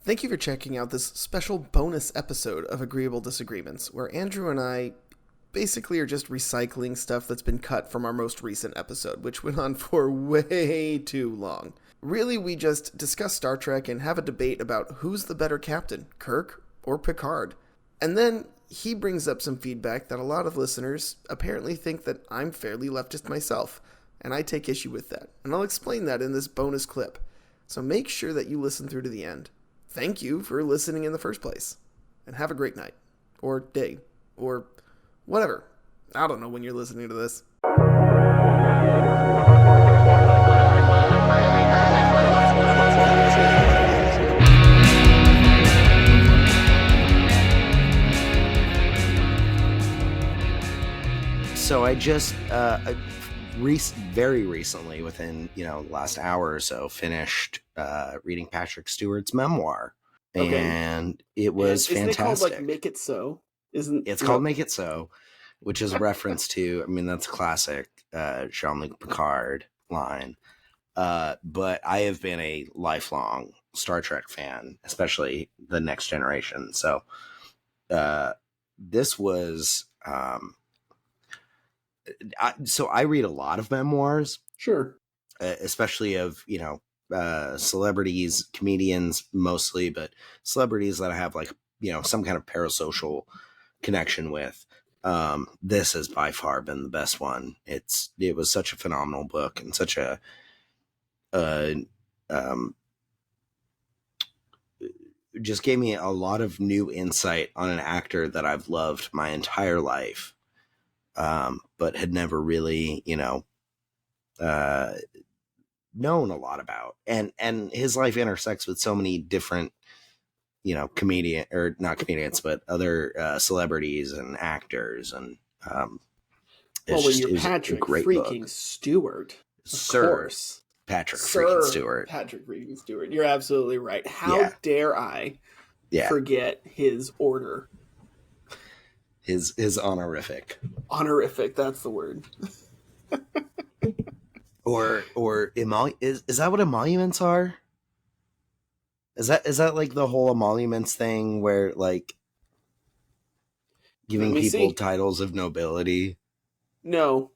Thank you for checking out this special bonus episode of Agreeable Disagreements, where Andrew and I basically are just recycling stuff that's been cut from our most recent episode, which went on for way too long. Really, we just discuss Star Trek and have a debate about who's the better captain, Kirk or Picard. And then he brings up some feedback that a lot of listeners apparently think that I'm fairly leftist myself, and I take issue with that. And I'll explain that in this bonus clip. So make sure that you listen through to the end. Thank you for listening in the first place. And have a great night. Or day. Or whatever. I don't know when you're listening to this. So I just very recently, within last hour or so, finished reading Patrick Stewart's memoir, and it was Isn't fantastic. It called like Make It So? It's called Make It So, which is a reference to, that's a classic Jean-Luc Picard line. But I have been a lifelong Star Trek fan, especially the Next Generation. So this was. So I read a lot of memoirs. Sure. Especially of, celebrities, comedians mostly, but celebrities that I have some kind of parasocial connection with. This has by far been the best one. It was such a phenomenal book and such a, just gave me a lot of new insight on an actor that I've loved my entire life. But had never really, known a lot about, and his life intersects with so many different, not comedians, but other celebrities and actors, and when you're Patrick freaking book. Stewart, of course, Patrick freaking Stewart, you're absolutely right. How dare I forget his order? His honorific. Honorific, that's the word. or is that what emoluments are? Is that like the whole emoluments thing where like giving people titles of nobility? No.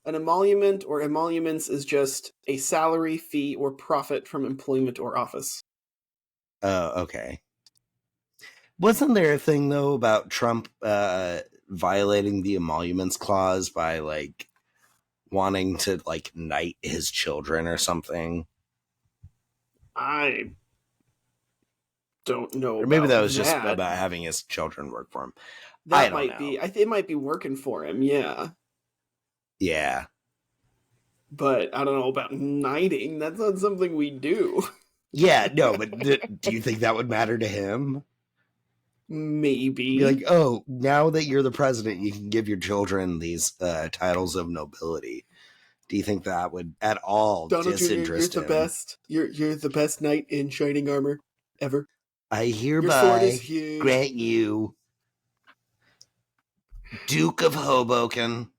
An emolument or emoluments is just a salary, fee, or profit from employment or office. Oh, okay. Wasn't there a thing, though, about Trump violating the emoluments clause by, wanting to, knight his children or something? I don't know. Or maybe that was just about having his children work for him. That might be. It might be working for him, yeah. Yeah. But I don't know about knighting. That's not something we do. Yeah, no, but do you think that would matter to him? Maybe. Be like, oh, now that you're the president, you can give your children these titles of nobility. Do you think that would at all disinterest him? You're the best. You're the best knight in shining armor ever. I hereby grant you Duke of Hoboken.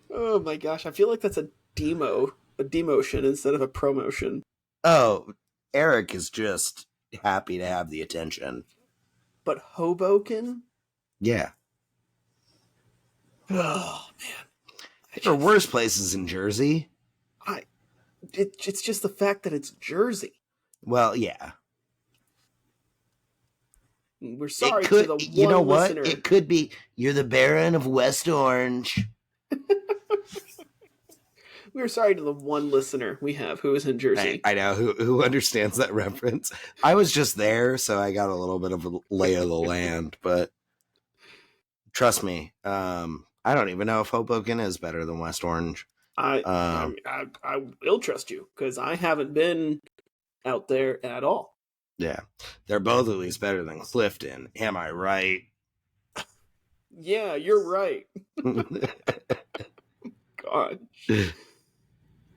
Oh my gosh, I feel like that's a demotion instead of a promotion. Oh, Eric is just happy to have the attention. But Hoboken? Yeah. Oh, man. There are worse places in Jersey. It's just the fact that it's Jersey. Well, yeah. We're sorry to the one listener. You know what? It could be, you're the Baron of West Orange. We're sorry to the one listener we have who is in Jersey. I know, who understands that reference. I was just there, so I got a little bit of a lay of the land, but trust me, I don't even know if Hoboken is better than West Orange. I will trust you, because I haven't been out there at all. Yeah, they're both at least better than Clifton. Am I right? Yeah, you're right. God.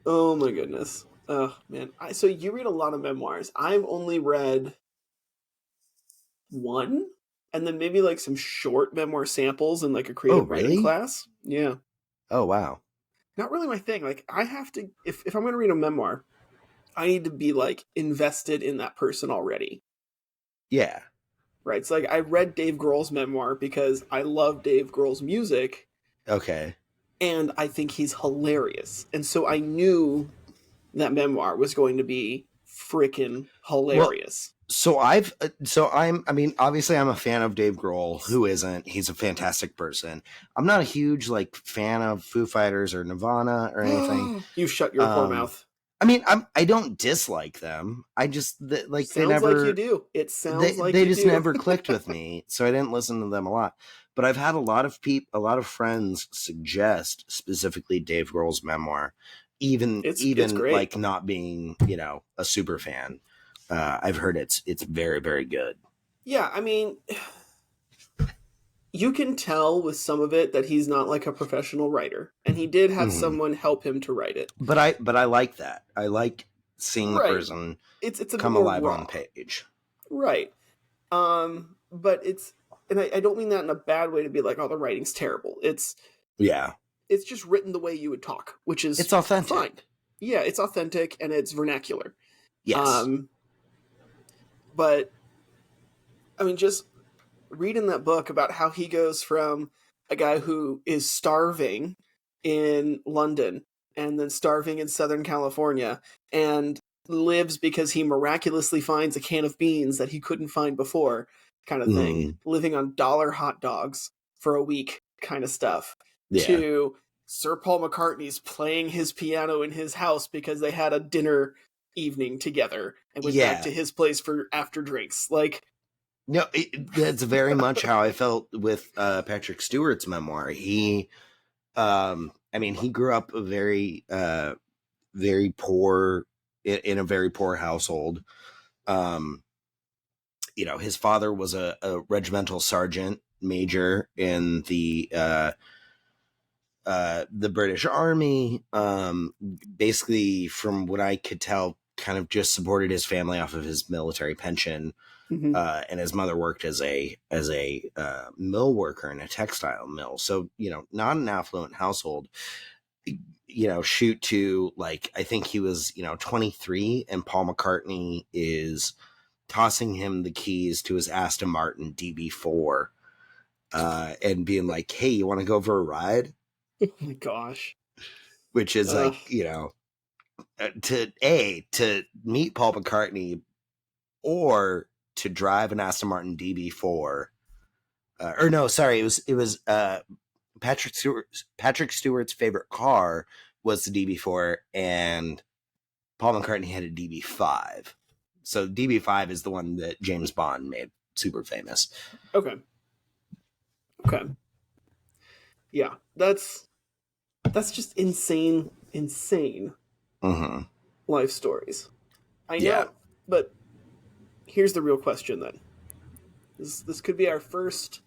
Oh my goodness. Oh man. So you read a lot of memoirs. I've only read one, and then maybe some short memoir samples in a creative writing class. Yeah. Oh wow. not really my thing. Like, I have to, if I'm going to read a memoir, I need to be like invested in that person already. Yeah. Right. So like I read Dave Grohl's memoir because I love Dave Grohl's music. Okay. And I think he's hilarious. And so I knew that memoir was going to be freaking hilarious. I mean, obviously I'm a fan of Dave Grohl. Who isn't? He's a fantastic person. I'm not a huge like fan of Foo Fighters or Nirvana or anything. You shut your poor mouth. I mean, I don't dislike them. I just like Sounds they never. Like you do. It sounds like they you just do. never clicked with me, so I didn't listen to them a lot. But I've had a lot of friends suggest specifically Dave Grohl's memoir, even It's great. like not being a super fan. I've heard it's very, very good. Yeah, I mean, you can tell with some of it that he's not like a professional writer, and he did have someone help him to write it. But I like that. I like seeing the person it's a come alive on page. Right. But it's, and I don't mean that in a bad way to be like, oh, the writing's terrible. It's just written the way you would talk, which is it's authentic. Fine. Yeah, it's authentic and it's vernacular. Yes. But I mean, just reading that book about how he goes from a guy who is starving in London and then starving in Southern California and lives because he miraculously finds a can of beans that he couldn't find before, kind of thing, living on dollar hot dogs for a week kind of stuff, to Sir Paul McCartney's playing his piano in his house because they had a dinner evening together and went back to his place for after drinks. Like, no, that's very much how I felt with Patrick Stewart's memoir. He, I mean, he grew up a very, very poor, in a very poor household. His father was a regimental sergeant major in the British Army. Basically, from what I could tell, kind of just supported his family off of his military pension. And his mother worked as a mill worker in a textile mill. So, not an affluent household, shoot to like, I think he was, 23 and Paul McCartney is tossing him the keys to his Aston Martin DB4 and being like, hey, you want to go for a ride? Oh my gosh. Which is like, to meet Paul McCartney or to drive an Aston Martin DB4, or no, sorry, it was Patrick Stewart's favorite car was the DB4, and Paul McCartney had a DB5. So DB5 is the one that James Bond made super famous. Okay. Yeah, that's just insane life stories. I know, but here's the real question then. This could be our first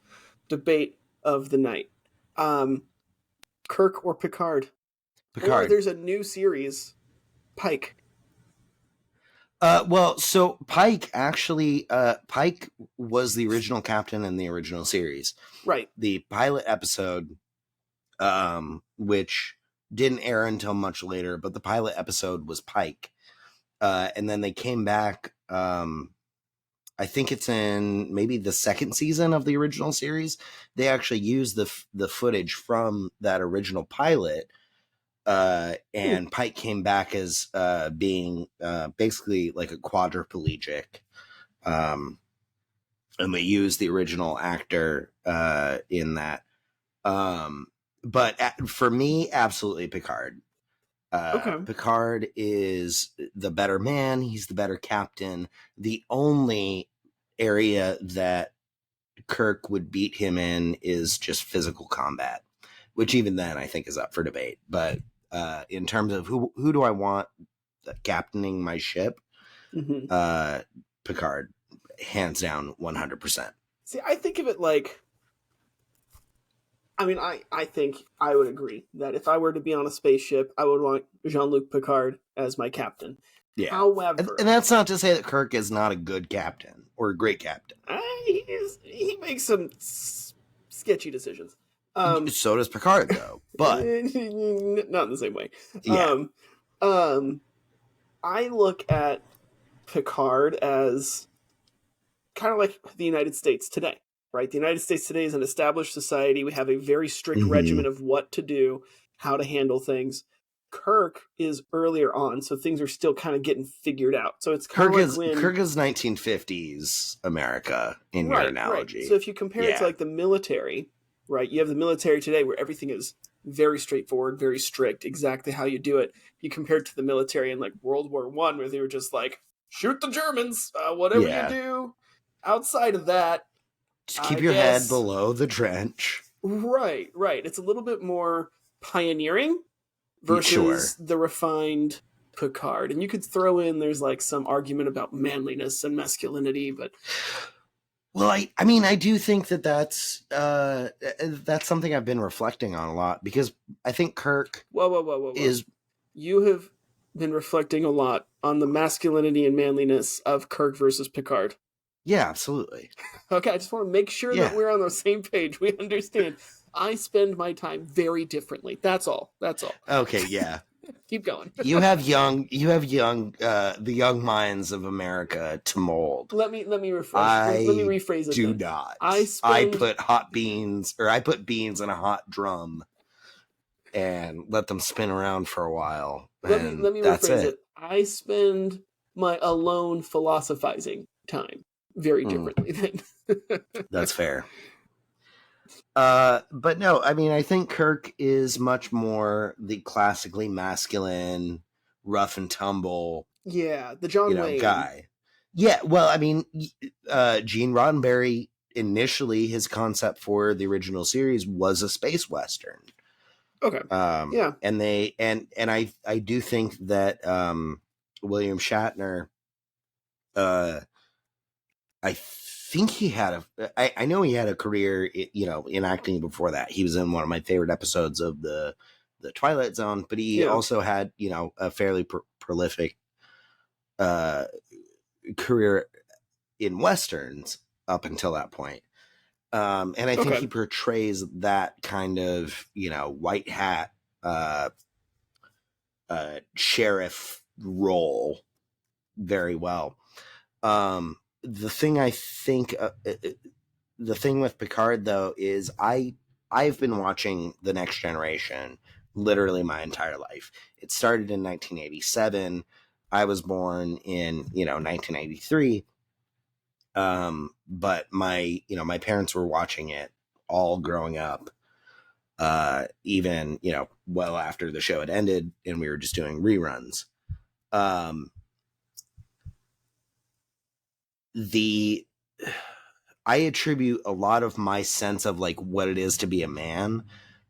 debate of the night. Kirk or Picard? Or there's a new series, Pike. Well, so Pike actually, Pike was the original captain in the original series. Right. The pilot episode, which didn't air until much later, but the pilot episode was Pike. And then they came back, I think it's in maybe the second season of the original series. They actually used the footage from that original pilot, and Pike came back as being basically like a quadriplegic, and they used the original actor in that. But for me, absolutely Picard. Picard is the better man. He's the better captain. The only area that Kirk would beat him in is just physical combat, which even then I think is up for debate. But in terms of who do I want captaining my ship, Picard, hands down, 100%. See, I think of it like, I mean, I think I would agree that if I were to be on a spaceship, I would want Jean-Luc Picard as my captain. Yeah. However... And that's not to say that Kirk is not a good captain or a great captain. He makes some sketchy decisions. So does Picard, though. But not in the same way. yeah, I look at Picard as kind of like the United States today, right? The United States today is an established society. We have a very strict regimen of what to do, how to handle things. Kirk is earlier on, so things are still kind of getting figured out. So it's kind of like Kirk is 1950s America in your analogy. Right. So if you compare it to like the military, right? You have the military today where everything is very straightforward, very strict, exactly how you do it. You compare it to the military in like World War I, where they were just like, shoot the Germans, whatever you do. Outside of that, just keep your head below the trench. Right. It's a little bit more pioneering versus the refined Picard. And you could throw in, there's like some argument about manliness and masculinity, but... Well, I mean, I do think that's something I've been reflecting on a lot, because I think Kirk Whoa. You have been reflecting a lot on the masculinity and manliness of Kirk versus Picard. Yeah, absolutely. Okay, I just want to make sure that we're on the same page. We understand. I spend my time very differently. That's all. Okay, yeah. Keep going. you have young, the young minds of America to mold. Let me rephrase it. Do not. I put beans in a hot drum and let them spin around for a while. Let me rephrase it. I spend my alone philosophizing time very differently than That's fair. But no, I mean, I think Kirk is much more the classically masculine, rough and tumble. Yeah, the John Wayne guy. Yeah, well, I mean, Gene Roddenberry, initially his concept for the original series was a space western. Okay. Yeah. And I do think that William Shatner, I think he had I know he had a career, in acting before that. He was in one of my favorite episodes of the Twilight Zone, but he also had, a fairly prolific career in westerns up until that point. And I think he portrays that kind of, white hat sheriff role very well. The thing with Picard, though, is I've been watching The Next Generation literally my entire life. It started in 1987. I was born in 1983. But my parents were watching it all growing up, even well after the show had ended and we were just doing reruns. I attribute a lot of my sense of like what it is to be a man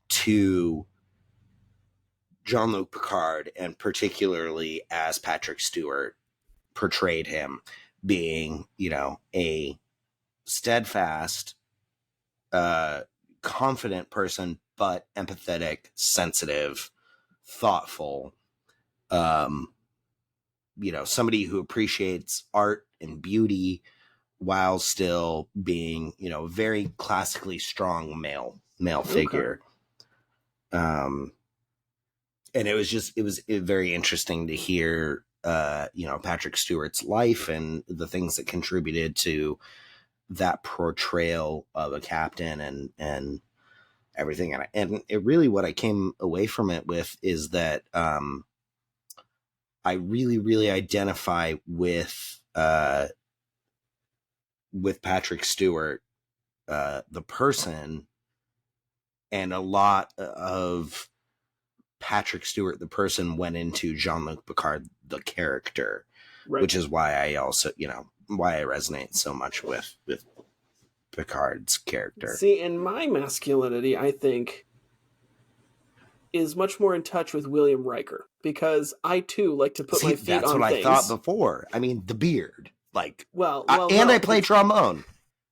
to Jean-Luc Picard, and particularly as Patrick Stewart portrayed him, being, a steadfast, confident person, but empathetic, sensitive, thoughtful, somebody who appreciates art and beauty while still being, very classically strong male figure. And it was very interesting to hear, Patrick Stewart's life and the things that contributed to that portrayal of a captain and everything. And it really, what I came away from it with is that, I really, really identify with Patrick Stewart, the person, and a lot of Patrick Stewart, the person, went into Jean-Luc Picard, the character, which is why I also, why I resonate so much with Picard's character. See, and my masculinity, I think, is much more in touch with William Riker, because I too like to put my feet on things. That's what I thought before. I mean, the beard, like, and I play trombone.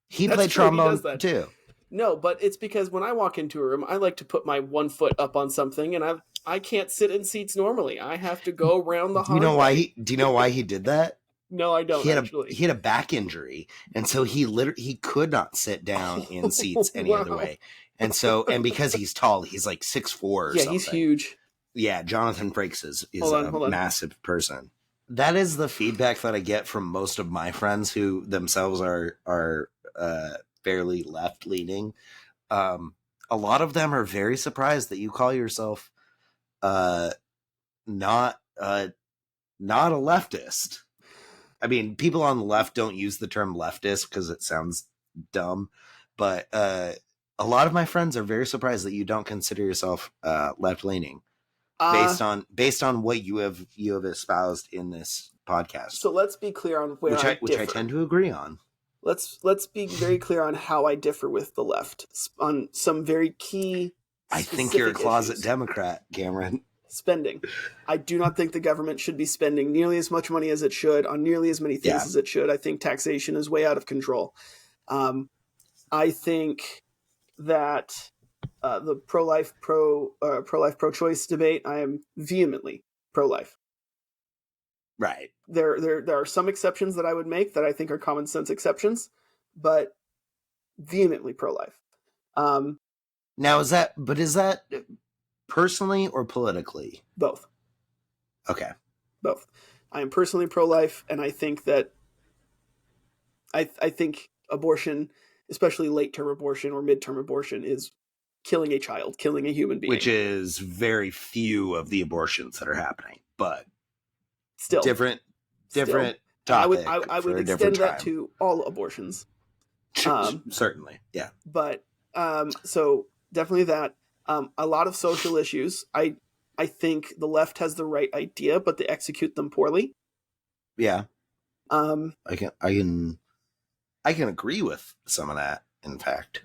He played trombone too. No, but it's because when I walk into a room, I like to put my one foot up on something, and I can't sit in seats normally. I have to go around the hard. Do you know why he did that? No, I don't. He had a back injury, and so he could not sit down in seats any other way. And because he's tall, he's like 6'4" or something. Yeah, he's huge. Yeah, Jonathan Frakes is Hold a on. massive person. That is the feedback that I get from most of my friends who themselves are fairly left leaning. A lot of them are very surprised that you call yourself not a leftist. I mean, people on the left don't use the term leftist because it sounds dumb, but a lot of my friends are very surprised that you don't consider yourself left leaning. Based on what you have espoused in this podcast. So let's be clear on where which I tend to agree on. Let's be very clear on how I differ with the left on some very key. I think you're a closet Democrat, Cameron. Spending. I do not think the government should be spending nearly as much money as it should on nearly as many things as it should. I think taxation is way out of control. I think that the pro-life, pro-choice debate, I am vehemently pro-life. Right. There are some exceptions that I would make that I think are common sense exceptions, but vehemently pro-life. Now, is that personally or politically? Both. Okay. Both. I am personally pro-life, and I think that I think abortion, especially late-term abortion or mid-term abortion, is killing a child, killing a human being. Which is very few of the abortions that are happening, but still different topic. I would extend that to all abortions. Certainly, yeah. But so definitely that. A lot of social issues. I think the left has the right idea, but they execute them poorly. Yeah. I can agree with some of that, in fact.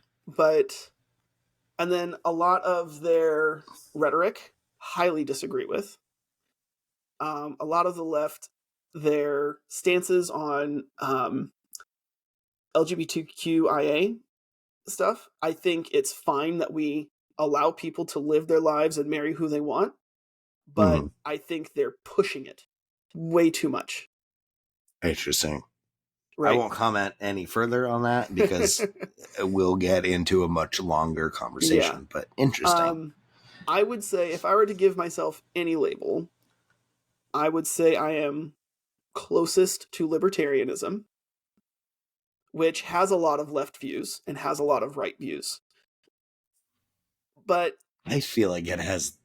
And then a lot of their rhetoric, highly disagree with. A lot of the left, their stances on LGBTQIA stuff, I think it's fine that we allow people to live their lives and marry who they want, but I think they're pushing it way too much. Interesting. Right. I won't comment any further on that because we'll get into a much longer conversation, but interesting. I would say if I were to give myself any label, I would say I am closest to libertarianism, which has a lot of left views and has a lot of right views. But I feel like it has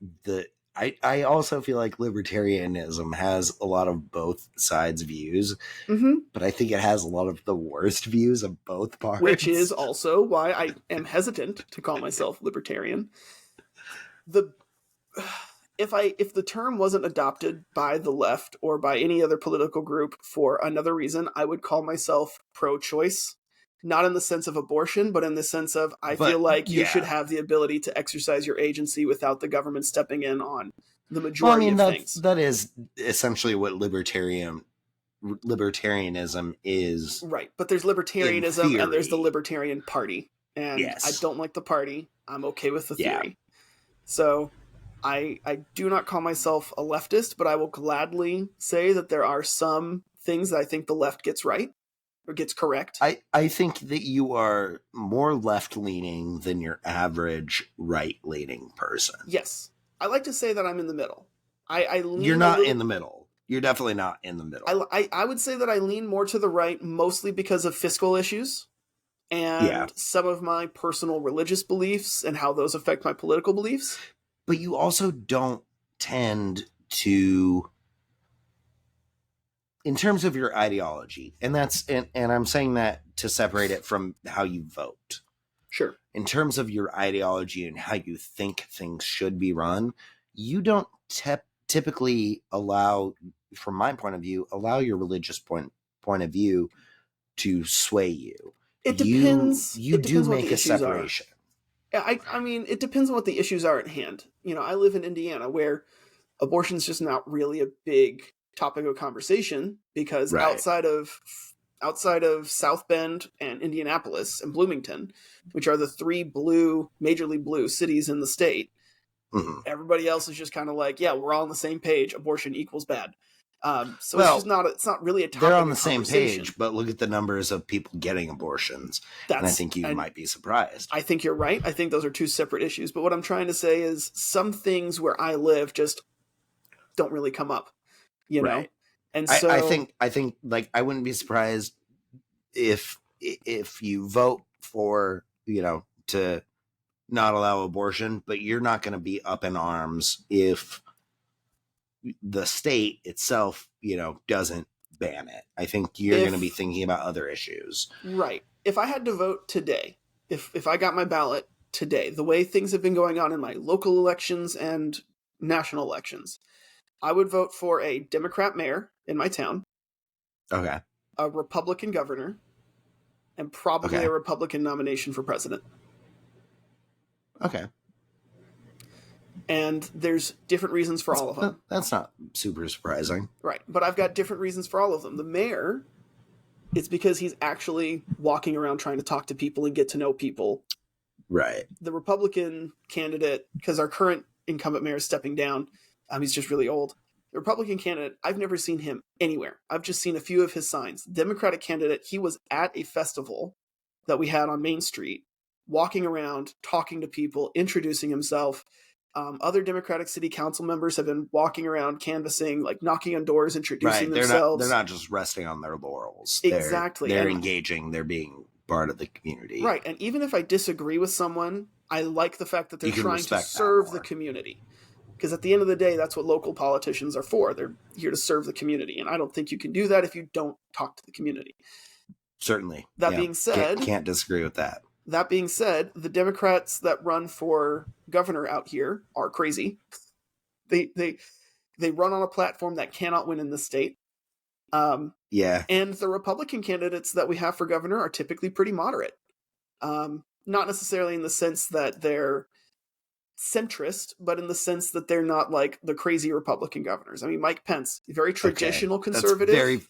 I also feel like libertarianism has a lot of both sides' views, but I think it has a lot of the worst views of both parts. Which is also why I am hesitant to call myself libertarian. If the term wasn't adopted by the left or by any other political group for another reason, I would call myself pro-choice. Not in the sense of abortion, but in the sense of I feel like you should have the ability to exercise your agency without the government stepping in on the majority of things. That is essentially what libertarianism is. Right, but there's libertarianism and there's the Libertarian Party. And I don't like the party. I'm okay with the theory. So I do not call myself a leftist, but I will gladly say that there are some things that I think the left gets right. Or gets correct. I think that you are more left-leaning than your average right-leaning person. Yes. I like to say that I'm in the middle. You're not in the middle. You're definitely not in the middle. I would say that I lean more to the right, mostly because of fiscal issues and some of my personal religious beliefs and how those affect my political beliefs. But you also don't tend to... In terms of your ideology, and I'm saying that to separate it from how you vote. Sure. In terms of your ideology and how you think things should be run, you don't typically allow, from my point of view, your religious point of view to sway you. It depends. You do make a separation. I mean, it depends on what the issues are at hand. You know, I live in Indiana where abortion's just not really a big topic of conversation because outside of South Bend and Indianapolis and Bloomington, which are the three majorly blue cities in the state, everybody else is just kind of like, yeah, we're all on the same page. Abortion equals bad. So it's not really a topic. They're on the same page, but look at the numbers of people getting abortions. And I think you might be surprised. I think you're right. I think those are two separate issues. But what I'm trying to say is some things where I live just don't really come up, you know? And so I think like, I wouldn't be surprised if you vote for, to not allow abortion, but you're not going to be up in arms if the state itself, doesn't ban it. I think you're going to be thinking about other issues. Right. If I had to vote today, if I got my ballot today, the way things have been going on in my local elections and national elections, I would vote for a Democrat mayor in my town. Okay. A Republican governor, and probably a Republican nomination for president. Okay. And there's different reasons for all of them. That's not super surprising. Right. But I've got different reasons for all of them. The mayor, it's because he's actually walking around trying to talk to people and get to know people. Right. The Republican candidate, because our current incumbent mayor is stepping down, he's just really old. The Republican candidate, I've never seen him anywhere. I've just seen a few of his signs. Democratic candidate, he was at a festival that we had on Main Street, walking around, talking to people, introducing himself. Other Democratic city council members have been walking around canvassing, like knocking on doors, introducing themselves. They're not just resting on their laurels. Exactly. They're engaging. They're being part of the community. Right. And even if I disagree with someone, I like the fact that they're trying to serve the community. Because at the end of the day, that's what local politicians are for. They're here to serve the community. And I don't think you can do that if you don't talk to the community. Certainly. That being said... Can't disagree with that. That being said, the Democrats that run for governor out here are crazy. They run on a platform that cannot win in the state. And the Republican candidates that we have for governor are typically pretty moderate. Not necessarily in the sense that they're centrist, but in the sense that they're not like the crazy Republican governors. I mean, Mike Pence, very traditional conservative. That's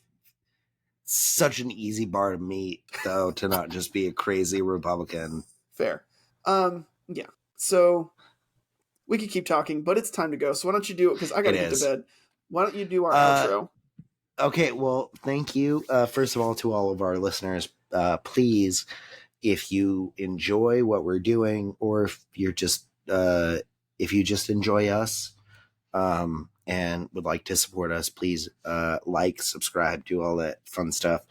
such an easy bar to meet, though, to not just be a crazy Republican. Fair. Yeah. So we could keep talking, but it's time to go. So why don't you do it? Because I got to get to bed. Why don't you do our outro? Okay. Well, thank you. First of all, to all of our listeners, please, if you enjoy what we're doing, or if you just enjoy us, and would like to support us, please like, subscribe, do all that fun stuff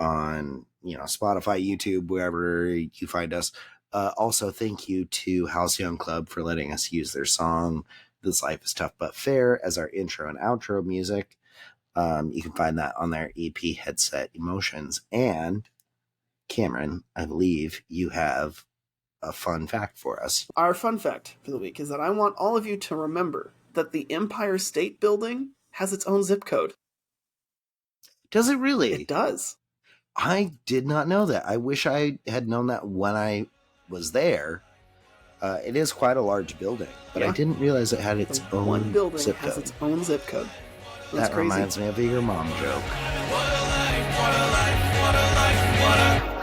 on Spotify, YouTube, wherever you find us. Also, thank you to House Young Club for letting us use their song "This Life Is Tough But Fair" as our intro and outro music. You can find that on their EP Headset Emotions. And Cameron, I believe you have a fun fact for us. Our fun fact for the week is that I want all of you to remember that the Empire State Building has its own zip code. Does it really? It does. I did not know that. I wish I had known that when I was there. It is quite a large building, but I didn't realize it had its own one building zip code. has its own zip code. That reminds me of your mom joke. What a life, what a life, what a life, what a